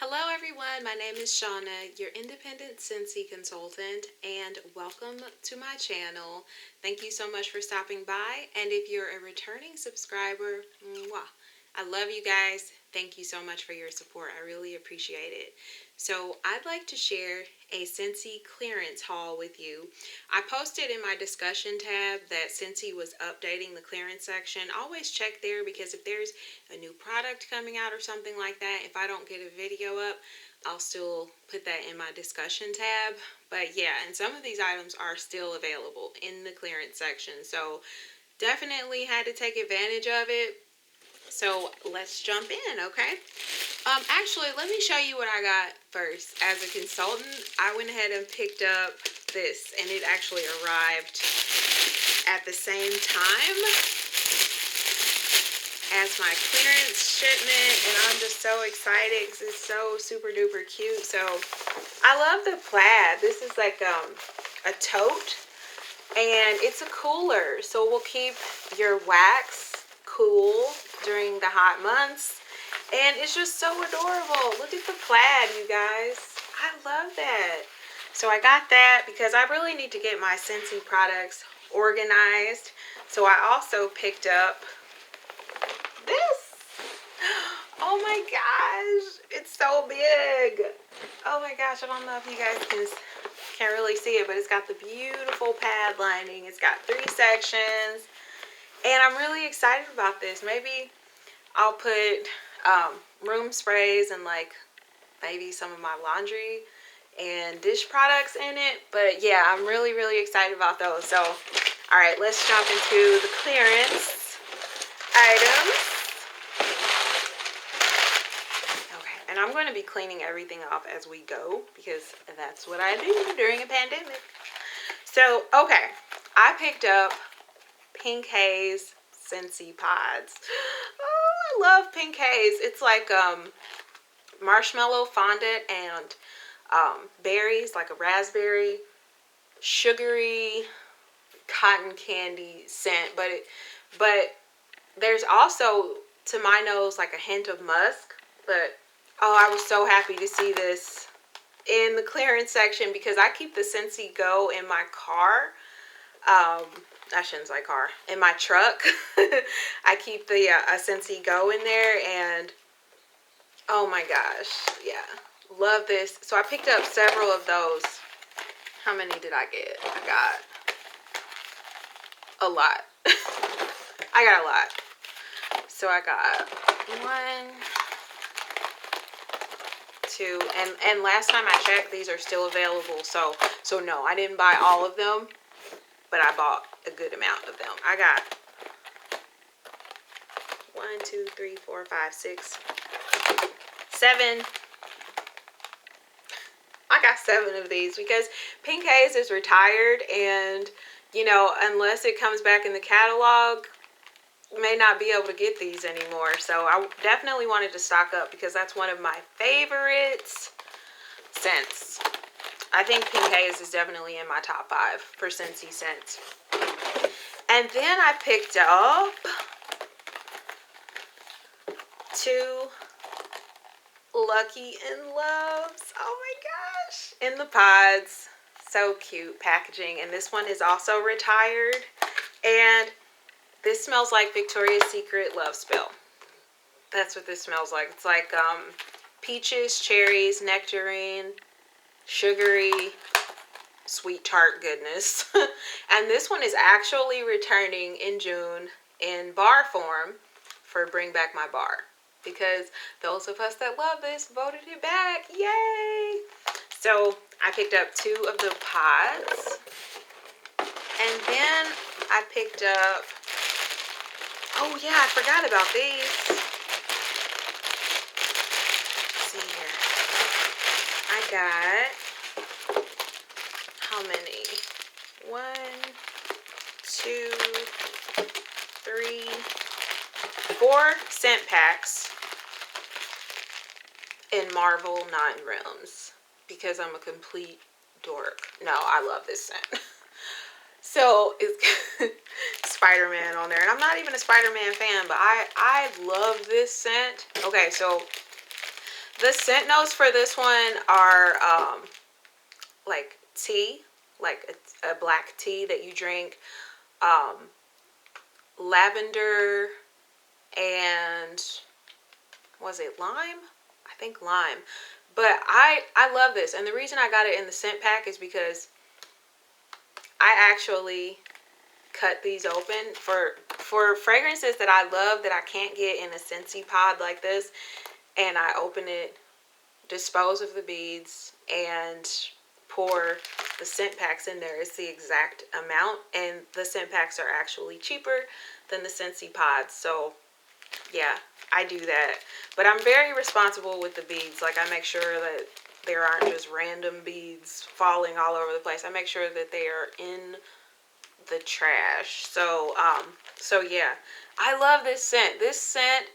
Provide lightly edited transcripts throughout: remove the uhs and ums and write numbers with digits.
Hello everyone, my name is Shauna, your independent Scentsy consultant, and welcome to my channel. Thank you so much for stopping by, and if you're a returning subscriber, mwah, I love you guys. Thank you so much for your support. I really appreciate it. So I'd like to share a Scentsy clearance haul with you. I posted in my discussion tab that Scentsy was updating the clearance section. Always check there because if there's a new product coming out or something like that, if I don't get a video up, I'll still put that in my discussion tab. But yeah, and some of these items are still available in the clearance section. So definitely had to take advantage of it. So let's jump in, okay? Actually, let me show you what I got first. As a consultant, I went ahead and picked up this, and it actually arrived at the same time as my clearance shipment, and I'm just so excited because it's so super duper cute. So I love the plaid. This is like a tote, and it's a cooler, so we'll keep your wax cool during the hot months. And it's just so adorable. Look at the plaid, you guys. I love that. So I got that because I really need to get my Scentsy products organized. So I also picked up this. Oh my gosh, it's so big. Oh my gosh, I don't know if you guys can't really see it, but it's got the beautiful pad lining. It's got 3 sections, and I'm really excited about this. Maybe I'll put room sprays and like maybe some of my laundry and dish products in it. But yeah, I'm really excited about those. So all right, let's jump into the clearance items. Okay, and I'm going to be cleaning everything off as we go because that's what I do during a pandemic. So okay, I picked up Pink Haze Scentsy Pods. Oh, I love Pink Haze. It's like marshmallow fondant and berries, like a raspberry, sugary cotton candy scent. But there's also, to my nose, like a hint of musk. But oh, I was so happy to see this in the clearance section because I keep the Scentsy Go in my car. I shouldn't say car, in my truck. I keep the Scentsy Go in there, and oh my gosh, yeah, love this. So I picked up several of those. How many did I get? I got a lot. I got a lot. So I got 1, 2, and last time I checked, these are still available. So no, I didn't buy all of them, but I bought a good amount of them. I got 1, 2, 3, 4, 5, 6, 7. I got 7 of these because Pink Haze is retired, and you know, unless it comes back in the catalog, may not be able to get these anymore. So I definitely wanted to stock up because that's one of my favorites scents. I think Pink Haze is definitely in my top 5 for Scentsy scents. And then I picked up 2 Lucky in Loves. Oh my gosh. In the pods. So cute packaging. And this one is also retired. And this smells like Victoria's Secret Love Spell. That's what this smells like. It's like peaches, cherries, nectarine, sugary, sweet tart goodness. And this one is actually returning in June in bar form for Bring Back My Bar, because those of us that love this voted it back. Yay! So I picked up 2 of the pods, and then I picked up, oh yeah, I forgot about these. Let's see here. I got, how many? 1, 2, 3, 4 scent packs in Marvel 9 Realms because I'm a complete dork. No, I love this scent. So it's Spider-Man on there, and I'm not even a Spider-Man fan, but I love this scent. Okay, so The scent notes for this one are like tea, like a black tea that you drink, lavender, and was it lime? I think lime. But I love this, and the reason I got it in the scent pack is because I actually cut these open for fragrances that I love that I can't get in a Scentsy pod like this, and I open it, dispose of the beads, and pour the scent packs in there. It's the exact amount, and the scent packs are actually cheaper than the Scentsy pods. So yeah, I do that. But I'm very responsible with the beads. Like, I make sure that there aren't just random beads falling all over the place. I make sure that they are in the trash. So yeah, I love this scent. This scent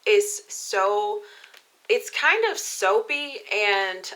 is so, it's kind of soapy, and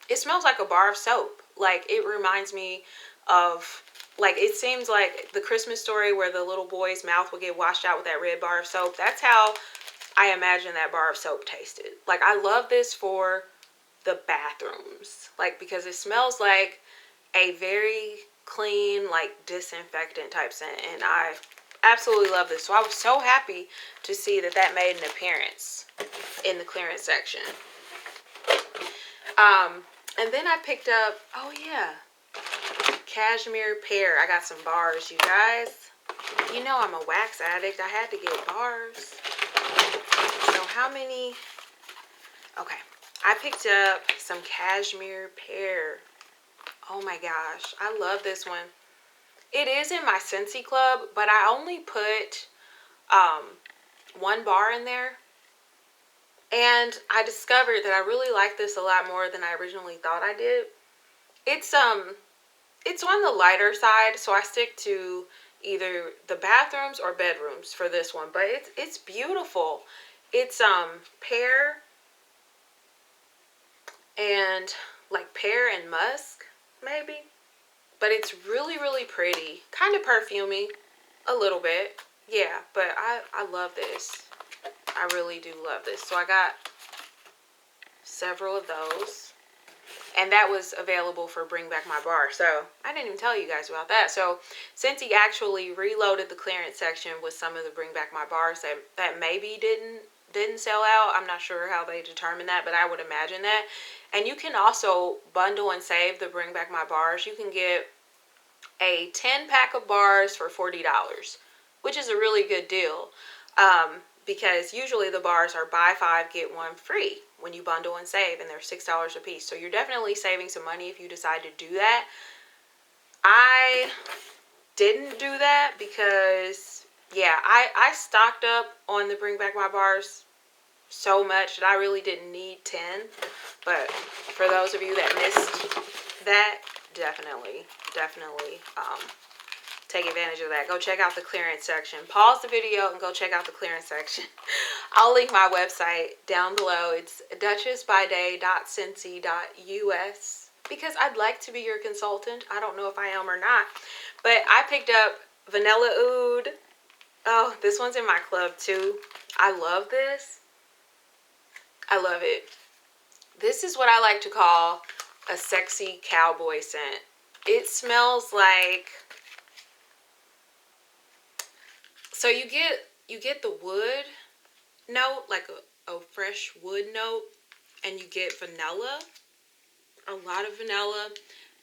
it smells like a bar of soap. Like, it reminds me of, like, it seems like the Christmas Story where the little boy's mouth would get washed out with that red bar of soap. That's how I imagine that bar of soap tasted. Like, I love this for the bathrooms, like, because it smells like a very clean, like, disinfectant type scent, and I absolutely love this. So I was so happy to see that that made an appearance in the clearance section. And then I picked up, oh yeah, Cashmere Pear. I got some bars, you guys. You know I'm a wax addict. I had to get bars. So how many? Okay, I picked up some Cashmere Pear. Oh my gosh, I love this one. It is in my Scentsy Club, but I only put one bar in there. And I discovered that I really like this a lot more than I originally thought I did. It's on the lighter side, so I stick to either the bathrooms or bedrooms for this one. But it's beautiful. It's pear and like pear and musk maybe. But it's really, really pretty. Kind of perfumey a little bit. Yeah, but I love this. I really do love this. So I got several of those. And that was available for Bring Back My Bar. So I didn't even tell you guys about that. So Scentsy actually reloaded the clearance section with some of the Bring Back My Bars that maybe didn't sell out. I'm not sure how they determined that, but I would imagine that. And you can also bundle and save the Bring Back My Bars. You can get a 10-pack of bars for $40, which is a really good deal. Because usually the bars are buy 5, get 1 free when you bundle and save, and they're $6 a piece. So you're definitely saving some money if you decide to do that. I didn't do that because, yeah, I stocked up on the Bring Back My Bars so much that I really didn't need 10. But for those of you that missed that, definitely take advantage of that. Go check out the clearance section. Pause the video and go check out the clearance section. I'll link my website down below. It's duchessbyday.scentsy.us because I'd like to be your consultant. I don't know if I am or not. But I picked up Vanilla Oud. Oh, this one's in my club too. I love this. I love it. This is what I like to call a sexy cowboy scent. It smells like, so you get the wood note, like a fresh wood note, and you get vanilla, a lot of vanilla,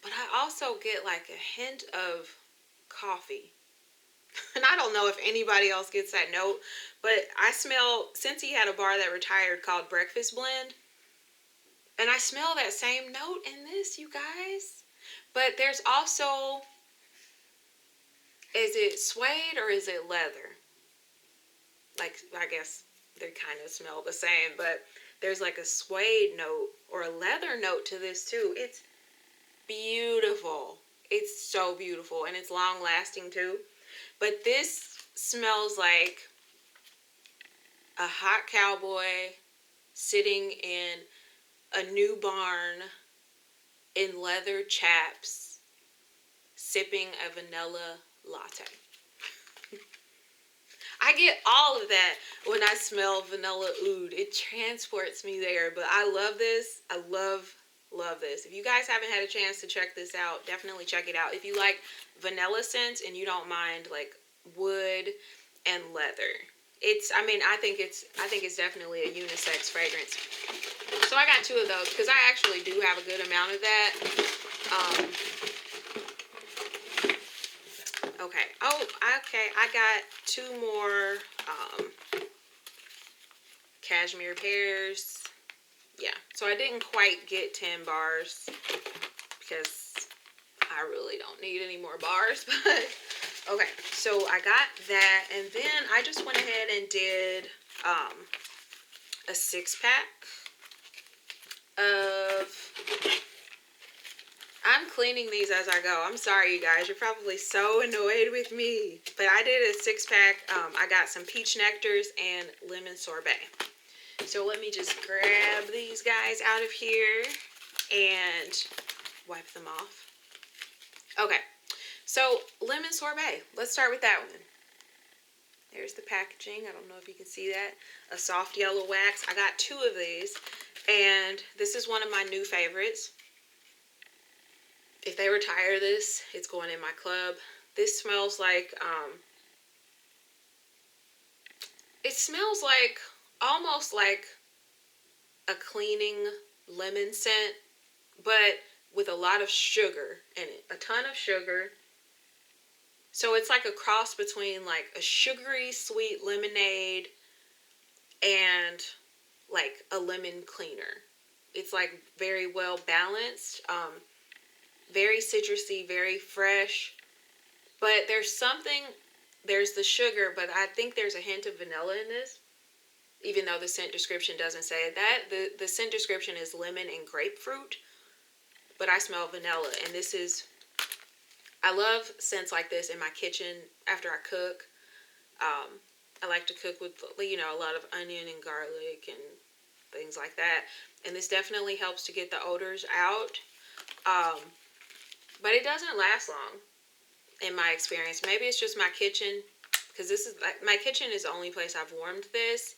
but I also get like a hint of coffee. And I don't know if anybody else gets that note, but I smell, since he had a bar that retired called Breakfast Blend, and I smell that same note in this, you guys. But there's also, is it suede or is it leather? Like, I guess they kind of smell the same, but there's like a suede note or a leather note to this too. It's beautiful. It's so beautiful, and it's long lasting too. But this smells like a hot cowboy sitting in a new barn in leather chaps, sipping a vanilla latte. I get all of that when I smell vanilla oud. It transports me there. But I love this. I love this. If you guys haven't had a chance to check this out, definitely check it out. If you like vanilla scents and you don't mind like wood and leather, I think it's definitely a unisex fragrance. So I got 2 of those because I actually do have a good amount of that. Okay. Oh, okay. I got 2 more Cashmere Pears. Yeah. So I didn't quite get 10 bars because I really don't need any more bars. But okay. So I got that, and then I just went ahead and did a 6-pack of. I'm cleaning these as I go. I'm sorry, you guys. You're probably so annoyed with me. But I did a 6-pack. I got some peach nectars and lemon sorbet. So let me just grab these guys out of here and wipe them off. Okay. So lemon sorbet. Let's start with that one. There's the packaging. I don't know if you can see that. A soft yellow wax. I got 2 of these. And this is one of my new favorites. If they retire this, it's going in my club. This smells like, it smells like, almost like a cleaning lemon scent, but with a lot of sugar in it. A ton of sugar. So it's like a cross between like a sugary sweet lemonade and like a lemon cleaner. It's like very well balanced. Very citrusy, very fresh, but there's the sugar, but I think there's a hint of vanilla in this, even though the scent description doesn't say that. The scent description is lemon and grapefruit, but I smell vanilla, and I love scents like this in my kitchen after I cook. I like to cook with, you know, a lot of onion and garlic and things like that, and this definitely helps to get the odors out. But it doesn't last long, in my experience. Maybe it's just my kitchen, because my kitchen is the only place I've warmed this,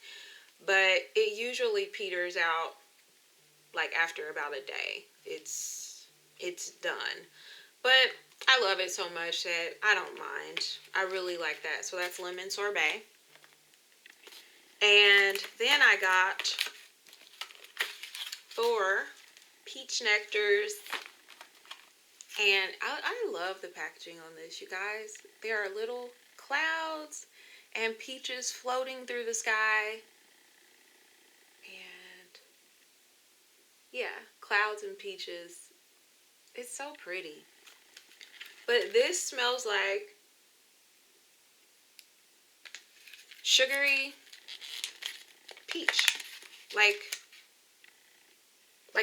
but it usually peters out like after about a day. It's done. But I love it so much that I don't mind. I really like that. So that's lemon sorbet. And then I got 4 peach nectars. And I love the packaging on this, you guys. There are little clouds and peaches floating through the sky. And yeah, clouds and peaches. It's so pretty. But this smells like sugary peach. Like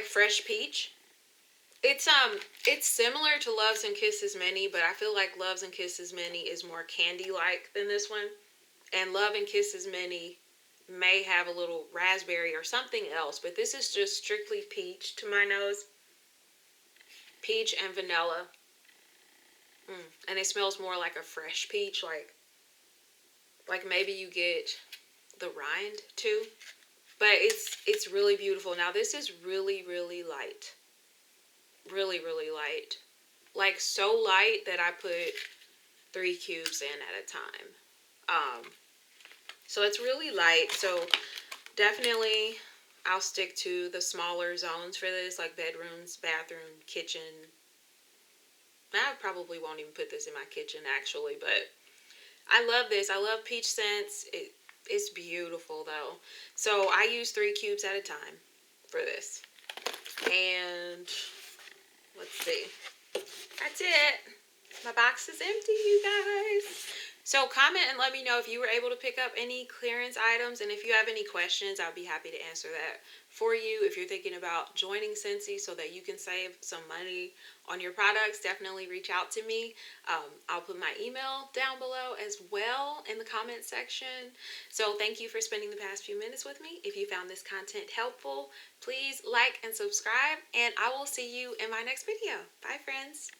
fresh peach. It's similar to Loves and Kisses Mini, but I feel like Loves and Kisses Mini is more candy-like than this one. And Love and Kisses Mini may have a little raspberry or something else, but this is just strictly peach to my nose. Peach and vanilla. And it smells more like a fresh peach, like maybe you get the rind too. But it's really beautiful. Now this is really, really light. Really, really light. Like so light that I put 3 cubes in at a time. So it's really light. So definitely I'll stick to the smaller zones for this, like bedrooms, bathroom, kitchen. I probably won't even put this in my kitchen actually, but I love this. I love peach scents. It's beautiful though. So I use 3 cubes at a time for this. And let's see. That's it. My box is empty, you guys. So comment and let me know if you were able to pick up any clearance items. And if you have any questions, I'll be happy to answer that for you. If you're thinking about joining Scentsy so that you can save some money on your products, definitely reach out to me. I'll put my email down below as well in the comment section. So thank you for spending the past few minutes with me. If you found this content helpful, please like and subscribe, and I will see you in my next video. Bye, friends.